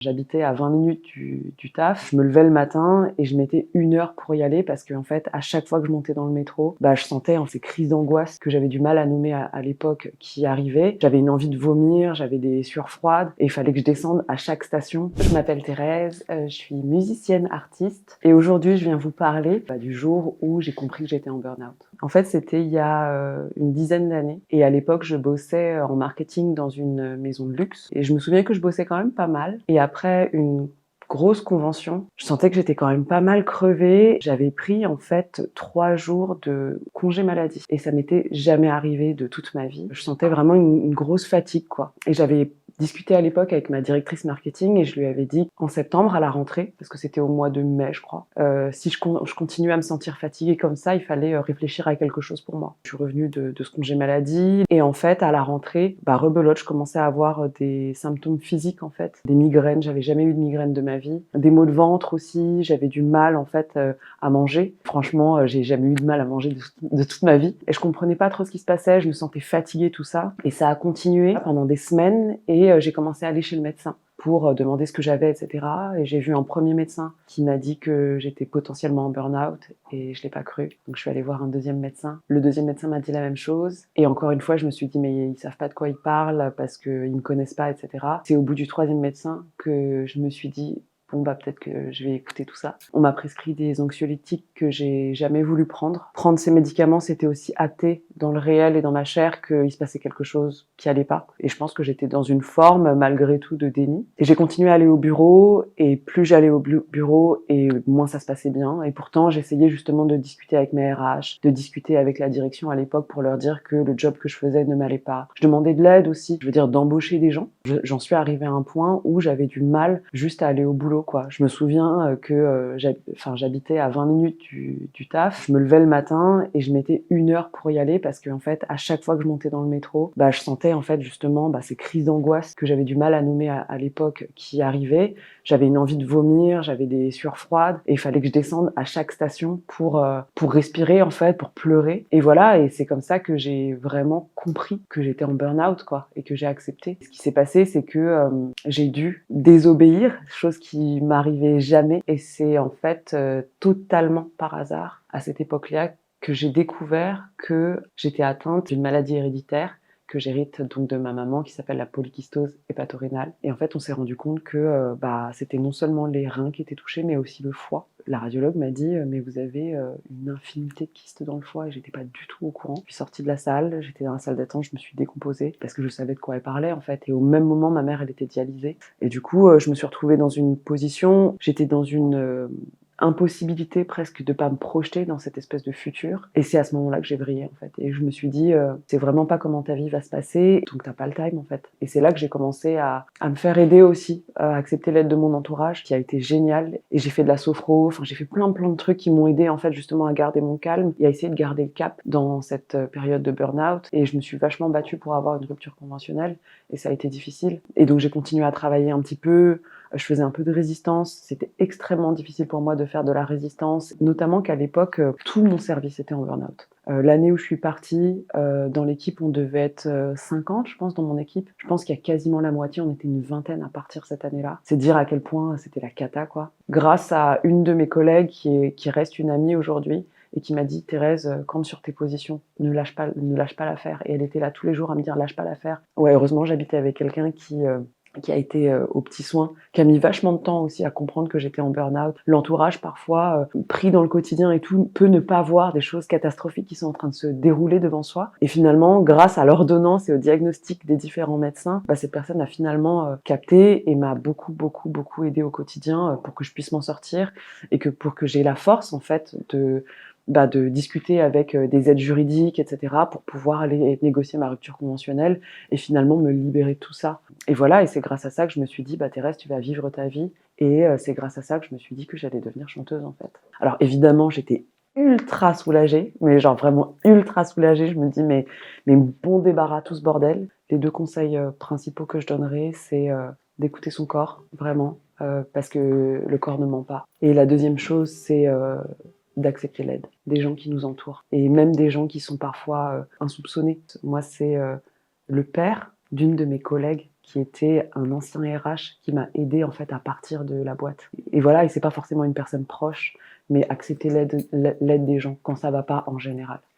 J'habitais à 20 minutes du taf. Je me levais le matin et je mettais 1 heure pour y aller parce qu'en fait, à chaque fois que je montais dans le métro, je sentais ces crises d'angoisse que j'avais du mal à nommer à l'époque qui arrivaient. J'avais une envie de vomir, j'avais des sueurs froides et il fallait que je descende à chaque station. Je m'appelle Thérèse, je suis musicienne artiste et aujourd'hui, je viens vous parler du jour où j'ai compris que j'étais en burn-out. En fait, c'était il y a une dizaine d'années et à l'époque, je bossais en marketing dans une maison de luxe et je me souviens que je bossais quand même pas mal. Et après une grosse convention, je sentais que j'étais quand même pas mal crevée. J'avais pris en fait 3 jours de congé maladie et ça m'était jamais arrivé de toute ma vie. Je sentais vraiment une grosse fatigue quoi. Et j'avais discuté à l'époque avec ma directrice marketing et je lui avais dit en septembre à la rentrée, parce que c'était au mois de mai je crois, si je continuais à me sentir fatiguée comme ça, il fallait réfléchir à quelque chose pour moi. Je suis revenue de ce congé maladie et en fait à la rentrée, rebelote, je commençais à avoir des symptômes physiques en fait, des migraines, j'avais jamais eu de migraine de ma vie, des maux de ventre aussi, j'avais du mal en fait à manger. Franchement, j'ai jamais eu de mal à manger de toute ma vie et je comprenais pas trop ce qui se passait, je me sentais fatiguée tout ça et ça a continué pendant des semaines et j'ai commencé à aller chez le médecin pour demander ce que j'avais, etc. Et j'ai vu un premier médecin qui m'a dit que j'étais potentiellement en burn-out et je l'ai pas cru. Donc je suis allée voir un deuxième médecin. Le deuxième médecin m'a dit la même chose. Et encore une fois, je me suis dit, mais ils savent pas de quoi ils parlent parce qu'ils me connaissent pas, etc. C'est au bout du troisième médecin que je me suis dit, bon peut-être que je vais écouter tout ça. On m'a prescrit des anxiolytiques que j'ai jamais voulu prendre. Prendre ces médicaments, c'était aussi acté dans le réel et dans ma chair qu'il se passait quelque chose qui allait pas. Et je pense que j'étais dans une forme, malgré tout, de déni. Et j'ai continué à aller au bureau, et plus j'allais au bureau, et moins ça se passait bien. Et pourtant, j'essayais justement de discuter avec mes RH, de discuter avec la direction à l'époque pour leur dire que le job que je faisais ne m'allait pas. Je demandais de l'aide aussi, je veux dire d'embaucher des gens. J'en suis arrivée à un point où j'avais du mal juste à aller au boulot, quoi. Je me souviens que j'habitais à 20 minutes du taf. Je me levais le matin et je mettais 1 heure pour y aller parce que en fait, à chaque fois que je montais dans le métro, je sentais en fait justement ces crises d'angoisse que j'avais du mal à nommer à l'époque qui arrivaient. J'avais une envie de vomir, j'avais des sueurs froides et il fallait que je descende à chaque station pour respirer en fait, pour pleurer. Et voilà, et c'est comme ça que j'ai vraiment compris que j'étais en burn-out quoi et que j'ai accepté. Ce qui s'est passé, c'est que j'ai dû désobéir, chose qui m'arrivait jamais et c'est en fait totalement par hasard à cette époque-là que j'ai découvert que j'étais atteinte d'une maladie héréditaire que j'hérite donc de ma maman qui s'appelle la polykystose hépatorénale. Et en fait, on s'est rendu compte que c'était non seulement les reins qui étaient touchés, mais aussi le foie. La radiologue m'a dit mais vous avez une infinité de kystes dans le foie et j'étais pas du tout au courant. Je suis sortie de la salle, j'étais dans la salle d'attente, je me suis décomposée parce que je savais de quoi elle parlait en fait. Et au même moment, ma mère elle était dialysée. Et du coup, je me suis retrouvée dans une position, j'étais dans une impossibilité presque de pas me projeter dans cette espèce de futur. Et c'est à ce moment-là que j'ai vrillé en fait. Et je me suis dit, c'est vraiment pas comment ta vie va se passer, donc t'as pas le time en fait. Et c'est là que j'ai commencé à me faire aider aussi, à accepter l'aide de mon entourage, qui a été génial. Et j'ai fait de la sophro, j'ai fait plein de trucs qui m'ont aidé en fait justement à garder mon calme et à essayer de garder le cap dans cette période de burn-out. Et je me suis vachement battue pour avoir une rupture conventionnelle et ça a été difficile. Et donc j'ai continué à travailler un petit peu. Je faisais un peu de résistance. C'était extrêmement difficile pour moi de faire de la résistance, notamment qu'à l'époque, tout mon service était en burn-out. L'année où je suis partie, dans l'équipe, on devait être 50, je pense, dans mon équipe. Je pense qu'il y a quasiment la moitié, on était une vingtaine à partir cette année-là. C'est dire à quel point c'était la cata, quoi. Grâce à une de mes collègues qui reste une amie aujourd'hui, et qui m'a dit Thérèse, campe sur tes positions, ne lâche pas l'affaire. Et elle était là tous les jours à me dire lâche pas l'affaire. Ouais, heureusement j'habitais avec quelqu'un qui a été aux petits soins, qui a mis vachement de temps aussi à comprendre que j'étais en burn-out. L'entourage, parfois, pris dans le quotidien et tout, peut ne pas voir des choses catastrophiques qui sont en train de se dérouler devant soi. Et finalement, grâce à l'ordonnance et au diagnostic des différents médecins, cette personne a finalement capté et m'a beaucoup aidé au quotidien pour que je puisse m'en sortir et pour que j'ai la force, en fait, de discuter avec des aides juridiques, etc., pour pouvoir aller négocier ma rupture conventionnelle et finalement me libérer de tout ça. Et voilà, et c'est grâce à ça que je me suis dit, Thérèse, tu vas vivre ta vie. Et c'est grâce à ça que je me suis dit que j'allais devenir chanteuse, en fait. Alors évidemment, j'étais ultra soulagée, mais genre vraiment ultra soulagée. Je me dis, mais bon débarras tout ce bordel. Les 2 conseils principaux que je donnerais, c'est d'écouter son corps, vraiment, parce que le corps ne ment pas. Et la deuxième chose, c'est d'accepter l'aide des gens qui nous entourent et même des gens qui sont parfois insoupçonnés. Moi, c'est le père d'une de mes collègues qui était un ancien RH qui m'a aidé en fait à partir de la boîte. Et voilà, et c'est pas forcément une personne proche, mais accepter l'aide des gens quand ça va pas en général.